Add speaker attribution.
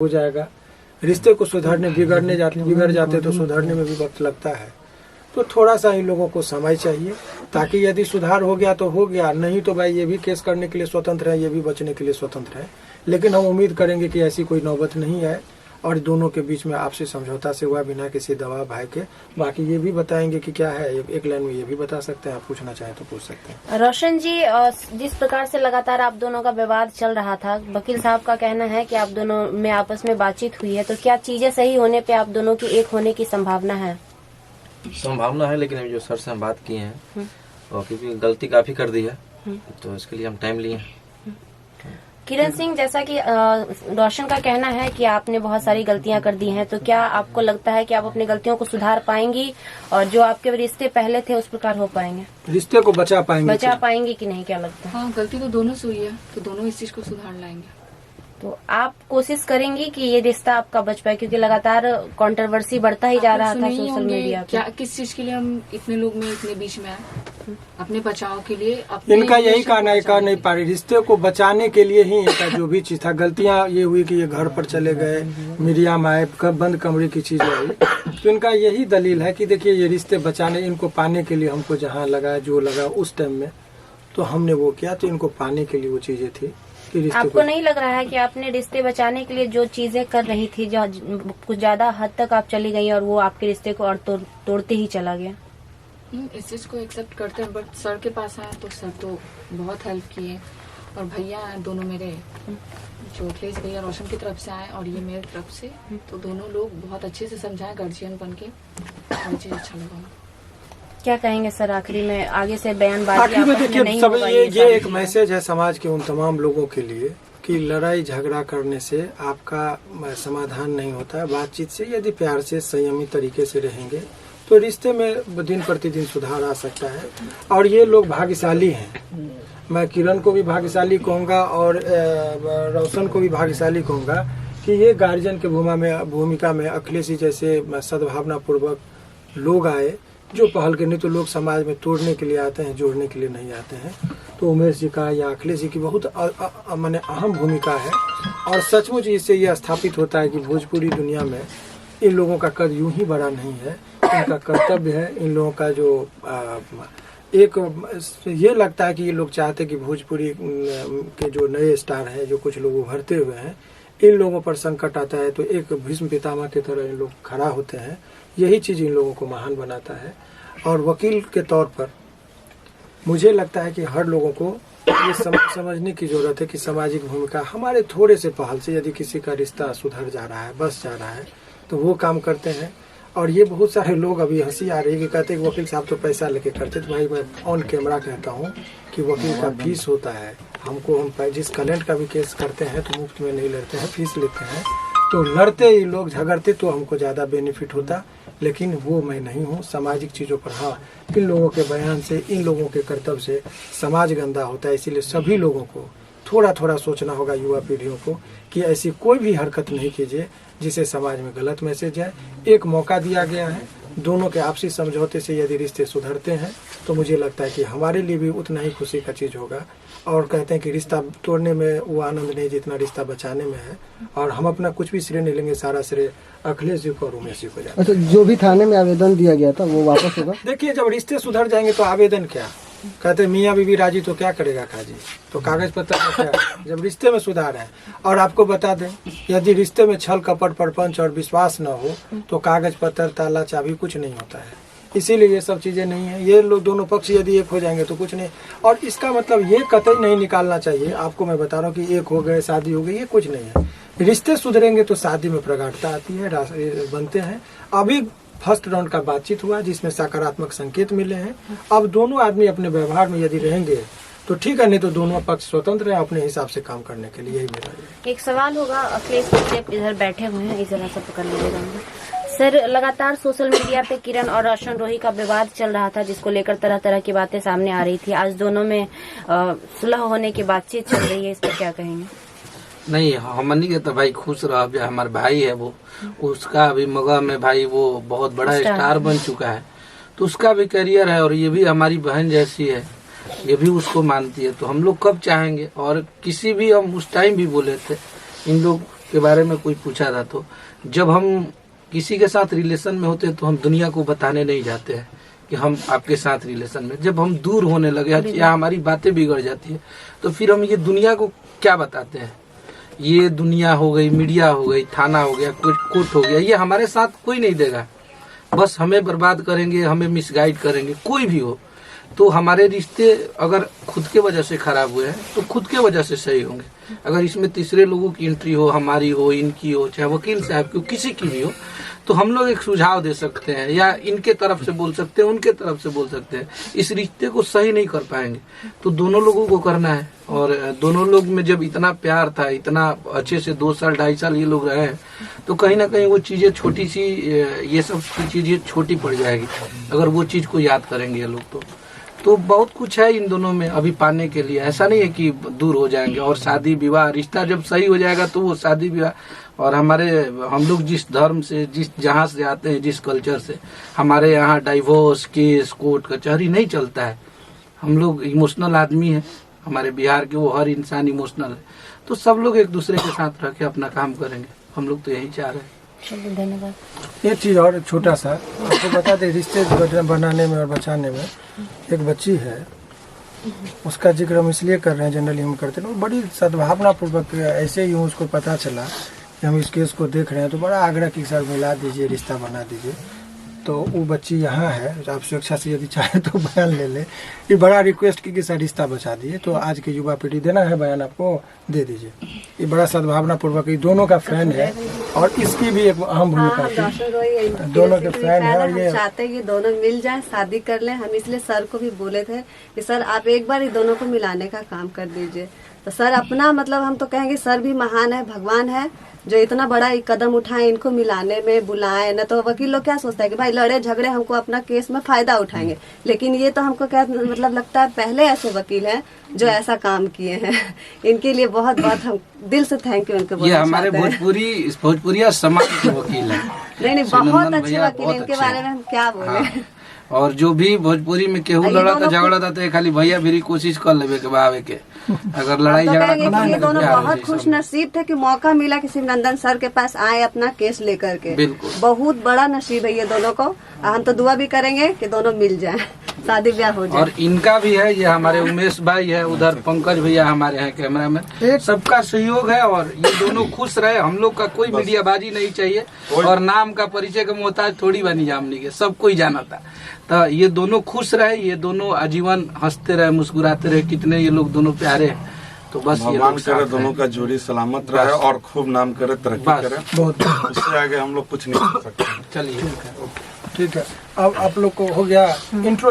Speaker 1: हो जाएगा। रिश्ते को सुधारने बिगड़ जाते तो सुधारने में भी वक्त लगता है। तो थोड़ा सा इन लोगों को समय चाहिए, ताकि यदि सुधार हो गया तो हो गया, नहीं तो भाई ये भी केस करने के लिए स्वतंत्र है, ये भी बचने के लिए स्वतंत्र है। लेकिन हम उम्मीद करेंगे कि ऐसी कोई नौबत नहीं आए और दोनों के बीच में आपसी समझौता से हुआ, बिना किसी दबाव भाई के। बाकी ये भी बताएंगे कि क्या है, एक लाइन में ये भी बता सकते हैं, आप पूछना चाहें तो पूछ सकते हैं।
Speaker 2: रोशन जी, जिस प्रकार से लगातार आप दोनों का विवाद चल रहा था, वकील साहब का कहना है कि आप दोनों में आपस में बातचीत हुई है, तो क्या चीजें सही होने पे आप दोनों की एक होने की संभावना है?
Speaker 3: संभावना है, लेकिन हम जो सर से हम बात किए हैं और क्योंकि गलती काफी कर दी है तो इसके लिए हम टाइम लिए।
Speaker 2: किरण सिंह, जैसा कि रोशन का कहना है कि आपने बहुत सारी गलतियां कर दी हैं, तो क्या आपको लगता है कि आप अपनी गलतियों को सुधार पाएंगी और जो आपके रिश्ते पहले थे उस प्रकार हो पाएंगे,
Speaker 1: रिश्ते को बचा पाएंगे
Speaker 2: कि नहीं? क्या लगता है?
Speaker 4: हाँ, गलती तो दोनों से हुई है, तो दोनों इस चीज को सुधार लाएंगे।
Speaker 2: तो आप कोशिश करेंगी कि ये रिश्ता आपका बच पाए, क्योंकि लगातार कंट्रोवर्सी बढ़ता ही जा रहा था सोशल मीडिया पे।
Speaker 4: क्या किस चीज के लिए हम इतने लोग में इतने बीच में आए? अपने बचाव के लिए।
Speaker 1: इनका यही कहना है, कह नहीं पा रही, रिश्ते को बचाने के लिए ही इनका जो भी चीज था। गलतियां ये हुई कि ये घर पर चले गए, मीडिया में आए, बंद कमरे की चीज आई, तो इनका यही दलील है कि देखिए ये रिश्ते बचाने, इनको पाने के लिए हमको जहाँ लगा जो लगा उस टाइम में तो हमने वो किया, तो इनको पाने के लिए वो चीजें थी।
Speaker 2: आपको नहीं लग रहा है कि आपने रिश्ते बचाने के लिए जो चीजें कर रही थी, जो कुछ ज्यादा हद तक आप चली गई और वो आपके रिश्ते को और तोड़ते ही चला गया?
Speaker 4: इस चीज को एक्सेप्ट करते हैं, बट सर के पास आए तो सर तो बहुत हेल्प किए, और भैया दोनों मेरे जो अखिलेश भैया रोशन की तरफ से आए और ये मेरी तरफ से, तो दोनों लोग बहुत अच्छे से समझाए गार्जियन बन के, मुझे अच्छा लगा।
Speaker 2: क्या कहेंगे सर आखिरी में? आगे से बयानबाजी
Speaker 1: आखिर में देखिए सब ये एक मैसेज है समाज के उन तमाम लोगों के लिए कि लड़ाई झगड़ा करने से आपका समाधान नहीं होता है। बातचीत से, यदि प्यार से संयमी तरीके से रहेंगे तो रिश्ते में दिन प्रतिदिन सुधार आ सकता है। और ये लोग भाग्यशाली हैं, मैं किरण को भी भाग्यशाली कहूँगा और रोशन को भी भाग्यशाली कहूँगा कि ये गार्जियन के भूमिका में अखिलेश जी जैसे सद्भावना पूर्वक लोग आए, जो पहल के, नहीं तो लोग समाज में तोड़ने के लिए आते हैं, जोड़ने के लिए नहीं आते हैं। तो उमेश जी का या अखिलेश जी की बहुत माने अहम भूमिका है। और सचमुच इससे ये स्थापित होता है कि भोजपुरी दुनिया में इन लोगों का कद यूं ही बड़ा नहीं है, इनका कर्तव्य है। इन लोगों का जो एक ये लगता है कि ये लोग चाहते कि भोजपुरी के जो नए स्टार हैं, जो कुछ लोग उभरते हुए हैं, इन लोगों पर संकट आता है तो एक भीष्म पितामह की तरह इन लोग खड़ा होते हैं। यही चीज इन लोगों को महान बनाता है। और वकील के तौर पर मुझे लगता है कि हर लोगों को ये समझने की जरूरत है कि सामाजिक भूमिका हमारे थोड़े से पहल से यदि किसी का रिश्ता सुधर जा रहा है, बस जा रहा है, तो वो काम करते हैं। और ये बहुत सारे लोग अभी हंसी आ रही है कि कहते हैं कि वकील साहब तो पैसा लेके करते। तो भाई मैं ऑन कैमरा कहता हूँ कि वकील का फीस होता है। हमको हम जिस क्लाइंट का भी केस करते हैं तो मुफ्त में नहीं लड़ते हैं, फीस लेते हैं। तो लड़ते ही लोग झगड़ते तो हमको ज़्यादा बेनिफिट होता, लेकिन वो मैं नहीं हूँ। सामाजिक चीज़ों पर हाँ, इन लोगों के बयान से, इन लोगों के कर्तव्य से समाज गंदा होता है। इसीलिए सभी लोगों को थोड़ा थोड़ा सोचना होगा, युवा पीढ़ियों को, कि ऐसी कोई भी हरकत नहीं कीजिए जिसे समाज में गलत मैसेज जाए। एक मौका दिया गया है, दोनों के आपसी समझौते से यदि रिश्ते सुधरते हैं तो मुझे लगता है कि हमारे लिए भी उतना ही खुशी का चीज़ होगा। और कहते हैं कि रिश्ता तोड़ने में वो आनंद नहीं जितना रिश्ता बचाने में है। और हम अपना कुछ भी श्रेय नहीं लेंगे, सारा श्रेय अखिलेश जी को और उमेश जी को जाए।
Speaker 5: अच्छा, जो भी थाने में आवेदन दिया गया था वो वापस होगा?
Speaker 1: देखिए, जब रिश्ते सुधर जाएंगे तो आवेदन क्या, कहते मियाँ बीवी राजी तो क्या करेगा काजी, तो कागज पत्र क्या, जब रिश्ते में सुधार है। और आपको बता दें, यदि रिश्ते में छल कपट परपंच और विश्वास न हो तो कागज पत्र ताला चाबी कुछ नहीं होता है। इसीलिए ये सब चीजें नहीं है। ये लोग दोनों पक्ष यदि एक हो जाएंगे तो कुछ नहीं। और इसका मतलब ये कतई नहीं निकालना चाहिए, आपको मैं बता रहा हूँ कि एक हो गए शादी हो गई, ये कुछ नहीं है। रिश्ते सुधरेंगे तो शादी में प्रगाढ़ता आती है, बनते हैं। अभी फर्स्ट राउंड का बातचीत हुआ जिसमें सकारात्मक संकेत मिले हैं। अब दोनों आदमी अपने व्यवहार में यदि रहेंगे तो ठीक है, नहीं तो दोनों पक्ष स्वतंत्र है अपने हिसाब से काम करने के लिए। यही मेरा
Speaker 2: एक सवाल होगा, अखिलेश इधर बैठे हुए हैं, इस तरह से पकड़ लीजिएगा सर। लगातार सोशल मीडिया पे किरण और रोशन रोही का विवाद चल रहा था, जिसको लेकर तरह तरह की बातें सामने आ रही थी। आज दोनों में सुलह होने की बातचीत चल रही है, इस पर क्या कहेंगे?
Speaker 3: नहीं, हमनी के तो भाई खुश रह, हमारे भाई है वो, उसका भी मगह में भाई वो बहुत बड़ा स्टार बन चुका है, तो उसका भी करियर है। और ये भी हमारी बहन जैसी है, ये भी उसको मानती है। तो हम लोग कब चाहेंगे, और किसी भी हम उस टाइम भी बोले थे इन लोग के बारे में कोई पूछा था तो जब हम किसी के साथ रिलेशन में होते हैं तो हम दुनिया को बताने नहीं जाते हैं कि हम आपके साथ रिलेशन में। जब हम दूर होने लगे या हमारी बातें बिगड़ जाती है तो फिर हम ये दुनिया को क्या बताते हैं। ये दुनिया हो गई, मीडिया हो गई, थाना हो गया, कोर्ट हो गया, ये हमारे साथ कोई नहीं देगा, बस हमें बर्बाद करेंगे, हमें मिसगाइड करेंगे। कोई भी हो तो हमारे रिश्ते अगर खुद के वजह से खराब हुए हैं तो खुद के वजह से सही होंगे। अगर इसमें तीसरे लोगों की एंट्री हो, हमारी हो, इनकी हो, चाहे वकील साहब की हो, किसी की भी हो, तो हम लोग एक सुझाव दे सकते हैं या इनके तरफ से बोल सकते हैं, उनके तरफ से बोल सकते हैं। इस रिश्ते को सही नहीं कर पाएंगे तो दोनों लोगों को करना है। और दोनों लोग में जब इतना प्यार था, इतना अच्छे से 2 साल 2.5 साल ये लोग रहे हैं, तो कहीं ना कहीं वो चीजें छोटी सी, ये सब चीजें छोटी पड़ जाएगी अगर वो चीज को याद करेंगे ये लोग। तो बहुत कुछ है इन दोनों में अभी पाने के लिए। ऐसा नहीं है कि दूर हो जाएंगे। और शादी विवाह, रिश्ता जब सही हो जाएगा तो वो शादी विवाह। और हम लोग जिस धर्म से, जहाँ से आते हैं, जिस कल्चर से, हमारे यहाँ डाइवोर्स केस, कोर्ट कचहरी नहीं चलता है। हम लोग इमोशनल आदमी हैं, हमारे बिहार के, वो हर इंसान इमोशनल है। तो सब लोग एक दूसरे के साथ रह के अपना काम करेंगे। हम लोग तो यही चाह रहे हैं।
Speaker 2: चलिए, धन्यवाद।
Speaker 1: एक चीज और छोटा सा आपको बता दें, रिश्ते बनाने में और बचाने में एक बच्ची है, उसका जिक्र हम इसलिए कर रहे हैं, जनरली हम करते हैं, बड़ी सद्भावना पूर्वक ऐसे ही उसको पता चला कि हम इस केस को देख रहे हैं तो बड़ा आग्रह की सर मिला दीजिए, रिश्ता बना दीजिए। तो वो बच्ची यहाँ है, आप स्वेच्छा से यदि चाहे तो बयान ले ले। ये बड़ा रिक्वेस्ट की कि सर रिश्ता बचा दिए, तो आज की युवा पीढ़ी देना है बयान, आपको दे दीजिए। ये बड़ा सद्भावना पूर्वक, ये दोनों का फैन है और इसकी भी एक अहम भूमिका है। दोनों के फैन है और ये
Speaker 6: चाहते हैं कि दोनों मिल जाएं, शादी कर लें। हम इसलिए सर को भी बोले थे कि सर आप एक बार ये दोनों को मिलाने का काम कर दीजिए। तो सर अपना मतलब हम तो कहेंगे सर भी महान है, भगवान है, जो इतना बड़ा एक कदम उठाए, इनको मिलाने में बुलाए। न तो वकील लोग क्या सोचता है कि भाई लड़े झगड़े हमको अपना केस में फायदा उठाएंगे, लेकिन ये तो हमको क्या मतलब लगता है पहले ऐसे वकील हैं जो ऐसा काम किए हैं। इनके लिए बहुत बहुत हम दिल से थैंक यू उनको।
Speaker 3: ये हमारे भोजपुरिया समाज के वकील हैं।
Speaker 6: नहीं बहुत अच्छे वकील, इनके बारे में हम क्या बोले।
Speaker 3: और जो भी भोजपुरी में केहू लड़ा था, झगड़ा था, तो खाली भैया भी कोशिश कर लेवे के बावे के। अगर लड़ाई झगड़ा
Speaker 6: ये दोनों बहुत खुश नसीब थे कि मौका मिला कि शिवनंदन सर के पास आए अपना केस लेकर के।
Speaker 3: बिल्कुल,
Speaker 6: बहुत बड़ा नसीब है ये दोनों को। हम तो दुआ भी करेंगे कि दोनों मिल जाएं, शादी ब्याह हो जाए।
Speaker 3: और इनका भी है, ये हमारे उमेश भाई है, उधर पंकज भैया हमारे हैं कैमरा में, सबका सहयोग है। और ये दोनों खुश रहे। हम लोग का कोई मीडियाबाजी नहीं चाहिए और नाम का परिचय का मोहताज थोड़ी बनी जामनी के, सब कोई जाना था। तो ये दोनों खुश रहे, ये दोनों आजीवन हंसते रहे, मुस्कुराते रहे। कितने ये लोग दोनों प्यारे हैं। तो बस ये
Speaker 7: भगवान करे दोनों का जोड़ी सलामत रहे और खूब नाम करे, तरक्की करे।
Speaker 1: बहुत
Speaker 7: उससे आगे हम लोग कुछ नहीं कर सकते।
Speaker 3: चलिए
Speaker 1: ठीक है। अब आप लोग को हो गया इंट्रो।